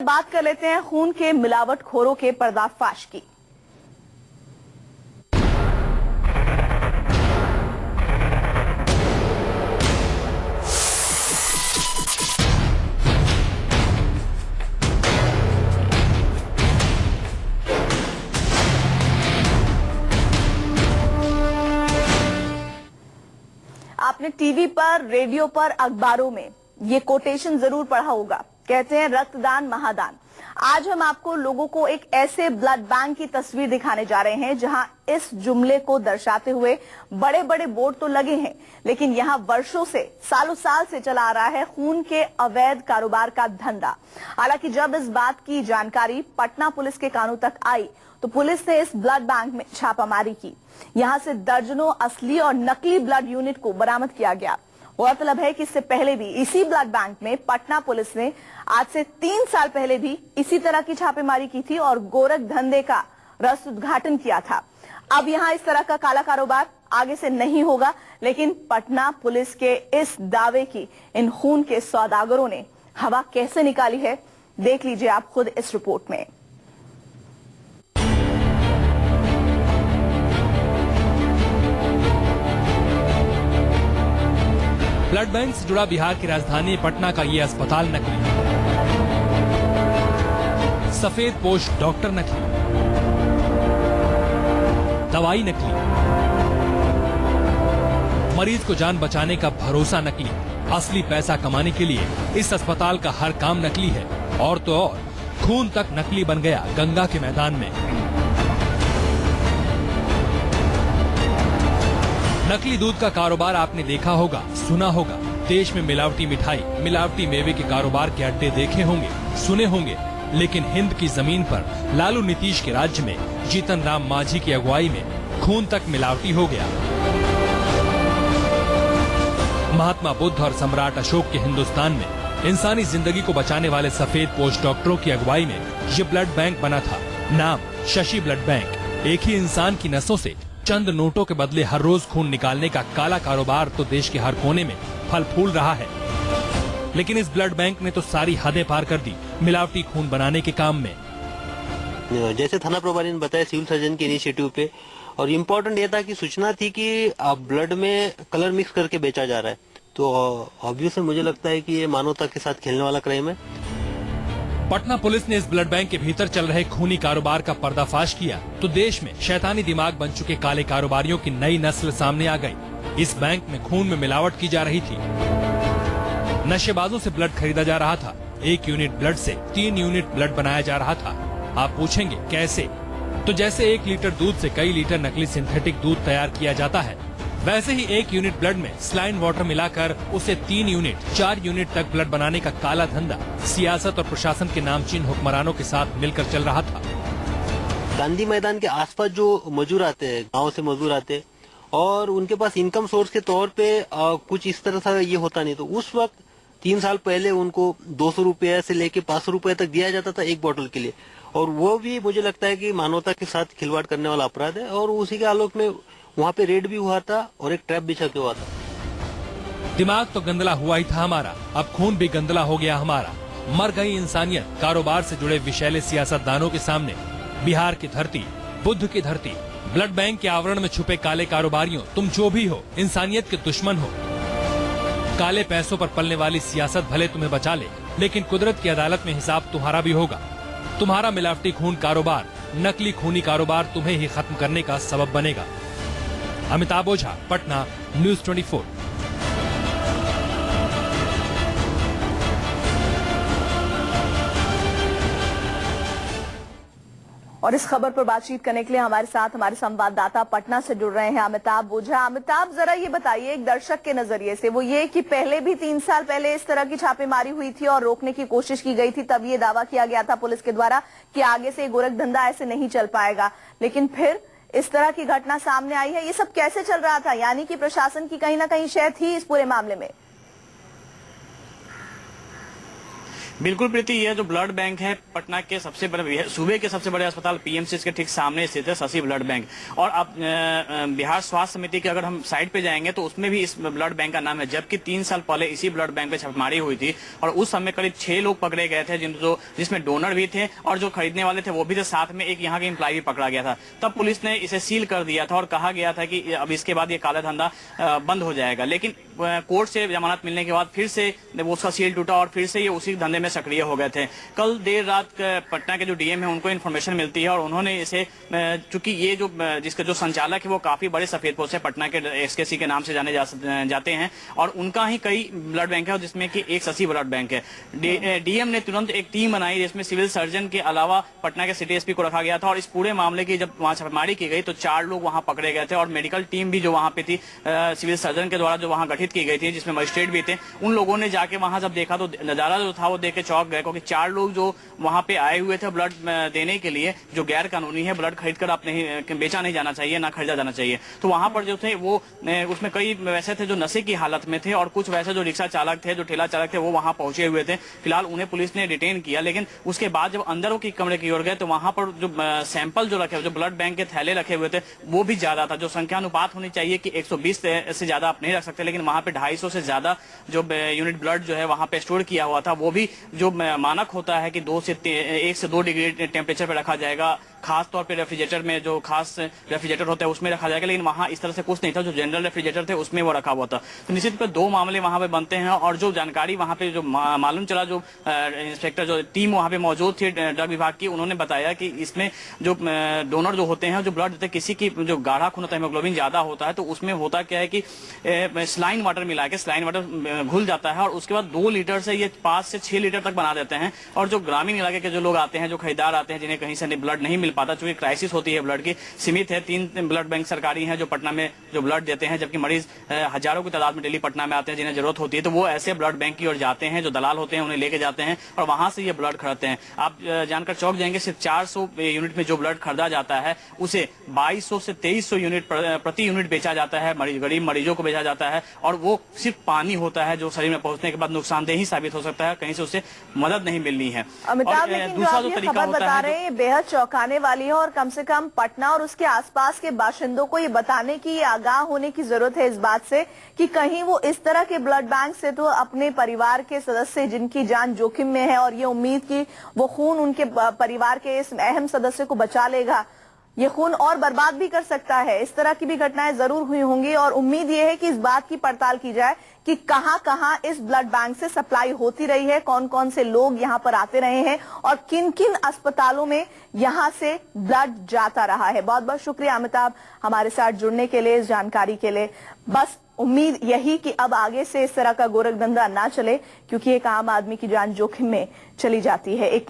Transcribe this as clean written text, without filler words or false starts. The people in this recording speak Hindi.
बात कर लेते हैं खून के मिलावटखोरों के पर्दाफाश की। आपने टीवी पर, रेडियो पर, अखबारों में ये कोटेशन जरूर पढ़ा होगा। कहते हैं रक्तदान महादान। आज हम आपको लोगों को एक ऐसे ब्लड बैंक की तस्वीर दिखाने जा रहे हैं जहां इस जुमले को दर्शाते हुए बड़े बड़े बोर्ड तो लगे हैं, लेकिन यहां वर्षों से, सालों साल से चला आ रहा है खून के अवैध कारोबार का धंधा। हालांकि जब इस बात की जानकारी पटना पुलिस के कानों तक आई तो पुलिस ने इस ब्लड बैंक में छापामारी की। यहां से दर्जनों असली और नकली ब्लड यूनिट को बरामद किया गया। गौरतलब है कि इससे पहले भी इसी ब्लड बैंक में पटना पुलिस ने आज से 3 साल पहले भी इसी तरह की छापेमारी की थी और गोरख धंधे का रस उद्घाटन किया था। अब यहां इस तरह का काला कारोबार आगे से नहीं होगा, लेकिन पटना पुलिस के इस दावे की इन खून के सौदागरों ने हवा कैसे निकाली है, देख लीजिए आप खुद इस रिपोर्ट में। ब्लड बैंक से जुड़ा बिहार की राजधानी पटना का ये अस्पताल नकली, सफेद पोश डॉक्टर नकली, दवाई नकली, मरीज को जान बचाने का भरोसा नकली। असली पैसा कमाने के लिए इस अस्पताल का हर काम नकली है। और तो और खून तक नकली बन गया गंगा के मैदान में। नकली दूध का कारोबार आपने देखा होगा, सुना होगा। देश में मिलावटी मिठाई, मिलावटी मेवे के कारोबार के अड्डे देखे होंगे, सुने होंगे। लेकिन हिंद की जमीन पर लालू नीतीश के राज्य में जीतन राम मांझी की अगुवाई में खून तक मिलावटी हो गया। महात्मा बुद्ध और सम्राट अशोक के हिंदुस्तान में इंसानी जिंदगी को बचाने वाले सफेद पोश डॉक्टरों की अगुवाई में ये ब्लड बैंक बना था। नाम शशि ब्लड बैंक। एक ही इंसान की नसों से चंद नोटों के बदले हर रोज खून निकालने का काला कारोबार तो देश के हर कोने में फल फूल रहा है। लेकिन इस ब्लड बैंक ने तो सारी हदें पार कर दी मिलावटी खून बनाने के काम में। जैसे थाना प्रभारी ने बताया, सिविल सर्जन के इनिशिएटिव पे, और इम्पोर्टेंट ये था कि सूचना थी कि ब्लड में कलर मिक्स करके बेचा जा रहा है। तो ऑब्वियसली मुझे लगता है कि ये मानवता के साथ खेलने वाला क्राइम है। पटना पुलिस ने इस ब्लड बैंक के भीतर चल रहे खूनी कारोबार का पर्दाफाश किया तो देश में शैतानी दिमाग बन चुके काले कारोबारियों की नई नस्ल सामने आ गई। इस बैंक में खून में मिलावट की जा रही थी। नशेबाजों से ब्लड खरीदा जा रहा था। 1 यूनिट ब्लड से 3 यूनिट ब्लड बनाया जा रहा था। आप पूछेंगे कैसे? तो जैसे 1 लीटर दूध से कई लीटर नकली सिंथेटिक दूध तैयार किया जाता है, वैसे ही 1 यूनिट ब्लड में स्लाइन वाटर मिलाकर उसे 3 यूनिट, 4 यूनिट तक ब्लड बनाने का काला धंधा सियासत और प्रशासन के नामचीन हुक्मरानों के साथ मिलकर चल रहा था। गांधी मैदान के आसपास जो मजदूर आते हैं, गांव से मजदूर आते हैं, और उनके पास इनकम सोर्स के तौर पे कुछ इस तरह से ये होता नहीं। तो उस वक्त 3 साल पहले उनको 200 रुपए से लेके 500 रुपए तक दिया जाता था एक बोतल के लिए। और वो भी मुझे लगता है कि मानवता के साथ खिलवाड़ करने वाला अपराध है। और उसी के आलोक में वहाँ पे रेड भी हुआ था और एक ट्रैप बिछा के हुआ था। दिमाग तो गंदला हुआ ही था हमारा, अब खून भी गंदला हो गया हमारा। मर गई इंसानियत कारोबार से जुड़े विषैले सियासतदानों के सामने। बिहार की धरती, बुद्ध की धरती, ब्लड बैंक के आवरण में छुपे काले कारोबारियों, तुम जो भी हो, इंसानियत के दुश्मन हो। काले पैसों पर पलने वाली सियासत भले तुम्हें बचा ले, लेकिन कुदरत की अदालत में हिसाब तुम्हारा भी होगा। तुम्हारा मिलावटी खून कारोबार, नकली खूनी कारोबार तुम्हें ही खत्म करने का सबब बनेगा। अमिताभ ओझा, पटना, न्यूज़ 24। और इस खबर पर बातचीत करने के लिए हमारे साथ हमारे संवाददाता पटना से जुड़ रहे हैं अमिताभ ओझा। अमिताभ, जरा ये बताइए एक दर्शक के नजरिए से, वो ये कि पहले भी 3 साल पहले इस तरह की छापेमारी हुई थी और रोकने की कोशिश की गई थी, तब ये दावा किया गया था पुलिस के द्वारा कि आगे से गोरख धंधा ऐसे नहीं चल पाएगा, लेकिन फिर इस तरह की घटना सामने आई है। ये सब कैसे चल रहा था? यानी कि प्रशासन की कहीं ना कहीं शय थी इस पूरे मामले में। बिल्कुल प्रीति, यह जो ब्लड बैंक है पटना के सबसे बड़े, सूबे के सबसे बड़े अस्पताल पीएमसीएच के ठीक सामने स्थित है शशि ब्लड बैंक। और अब बिहार स्वास्थ्य समिति के अगर हम साइट पे जाएंगे तो उसमें भी इस ब्लड बैंक का नाम है, जबकि 3 साल पहले इसी ब्लड बैंक पे छापेमारी हुई थी और उस समय करीब 6 लोग पकड़े गए थे, जिसमें डोनर भी थे और जो खरीदने वाले थे वो भी थे, साथ में एक यहाँ के एम्प्लॉय भी पकड़ा गया था। तब पुलिस ने इसे सील कर दिया था और कहा गया था कि अब इसके बाद ये काला धंधा बंद हो जाएगा, लेकिन कोर्ट से जमानत मिलने के बाद फिर से उसका सील टूटा और फिर से ये उसी धंधे में सक्रिय हो गए थे। कल देर रात पटना के जो डीएम है उनको इन्फॉर्मेशन मिलती है और उन्होंने इसे, चूंकि ये जो जिसका जो संचालक है वो काफी बड़े सफेदपोश है, पटना के एसकेसी के नाम से जाने जाते हैं और उनका ही कई ब्लड बैंक है जिसमें कि एक शशि ब्लड बैंक है। डीएम ने तुरंत एक टीम बनाई जिसमें सिविल सर्जन के अलावा पटना के सिटी एसपी को रखा गया था और इस पूरे मामले की जब वहां छापेमारी की गई तो 4 लोग वहां पकड़े गए थे और मेडिकल टीम भी जो वहां पे थी सिविल सर्जन के द्वारा जो वहां गठित की गई थी, जिसमें मजिस्ट्रेट भी थे, उन लोगों ने जाके वहां जब देखा तो नजारा जो था वो देख के चौंक गए, क्योंकि 4 लोग जो वहां पे आए हुए थे ब्लड देने के लिए, जो गैर कानूनी है, ब्लड खरीद कर अपने बेचा नहीं जाना चाहिए, ना खरीदा जाना चाहिए। तो वहां पर जो थे वो उसमें कई वैसे थे जो नशे की हालत में थे और कुछ वैसे जो रिक्शा चालक थे, जो ठेला चालक थे, वो वहां पहुंचे हुए थे। फिलहाल उन्हें पुलिस ने डिटेन किया, लेकिन उसके बाद जब अंदर के कमरे की ओर गए तो वहां पर जो सैंपल जो रखे, जो ब्लड बैंक के थैले रखे हुए थे वो भी ज्यादा था। जो संख्या अनुपात होनी चाहिए कि 120 से ज्यादा आप नहीं रख सकते, लेकिन वहां पे 250 से ज्यादा जो यूनिट ब्लड जो है वहां पे स्टोर किया हुआ था। वो भी जो मानक होता है कि 1 से 2 डिग्री टेम्परेचर पे रखा जाएगा, खास तौर पे रेफ्रिजरेटर में, जो खास रेफ्रिजरेटर होता है उसमें रखा जाएगा, लेकिन वहां इस तरह से कुछ नहीं था। जो जनरल रेफ्रिजरेटर थे उसमें वो रखा हुआ था। तो निश्चित पे 2 मामले वहां पे बनते हैं और जो जानकारी वहां पे जो मालूम चला, जो इंस्पेक्टर जो टीम वहां पे मौजूद थी ड्रग विभाग की, उन्होंने बताया कि इसमें जो डोनर जो होते हैं, जो ब्लड देते हैं, किसी की जो गाढ़ा खून होता है, हीमोग्लोबिन ज्यादा होता है, तो उसमें होता क्या है कि स्लाइन वाटर मिला के स्लाइन वाटर घुल जाता है और उसके बाद 2 लीटर से ये 5 से 6 लीटर तक बना देते हैं। और जो ग्रामीण इलाके के जो लोग आते हैं, जो खरीदार आते हैं, जिन्हें कहीं से ब्लड नहीं मिल पाता, चूंकि क्राइसिस होती है ब्लड की, सीमित है, 3 ब्लड बैंक सरकारी हैं जो पटना में जो ब्लड देते हैं, जबकि मरीज हजारों की तादाद में डेली पटना में आते हैं जिन्हें जरूरत होती है। तो वो ऐसे ब्लड बैंक की ओर जाते हैं, जो दलाल होते हैं उन्हें लेके जाते हैं और वहां से ये ब्लड खरीदते हैं। आप जानकर चौंक जाएंगे, सिर्फ 400 यूनिट में जो ब्लड खरीदा जाता है उसे 2200 से 2300 यूनिट प्रति यूनिट बेचा जाता है, गरीब मरीजों को बेचा जाता है। और वो सिर्फ पानी होता है जो शरीर में पहुंचने के बाद नुकसानदेह ही साबित हो सकता है, कहीं से उसे मदद नहीं मिलनी है। अमिताभ, लेकिन जो आप ये खबर बता रहे हैं ये बेहद चौंकाने वाली है और कम से कम पटना और उसके आसपास के बाशिंदों को ये बताने की, ये आगाह होने की जरूरत है इस बात से कि कहीं वो इस तरह के ब्लड बैंक से तो अपने परिवार के सदस्य जिनकी जान जोखिम में है और ये उम्मीद की वो खून उनके परिवार के इस अहम सदस्य को बचा लेगा, ये खून और बर्बाद भी कर सकता है। इस तरह की भी घटनाएं जरूर हुई होंगी और उम्मीद ये है कि इस बात की पड़ताल की जाए कि कहां-कहां इस ब्लड बैंक से सप्लाई होती रही है, कौन-कौन से लोग यहां पर आते रहे हैं और किन-किन अस्पतालों में यहां से ब्लड जाता रहा है। बहुत-बहुत शुक्रिया अमिताभ हमारे साथ जुड़ने के लिए, इस जानकारी के लिए। बस उम्मीद यही कि अब आगे से इस तरह का गोरखधंधा ना चले, क्योंकि एक आम आदमी की जान जोखिम में चली जाती है। एक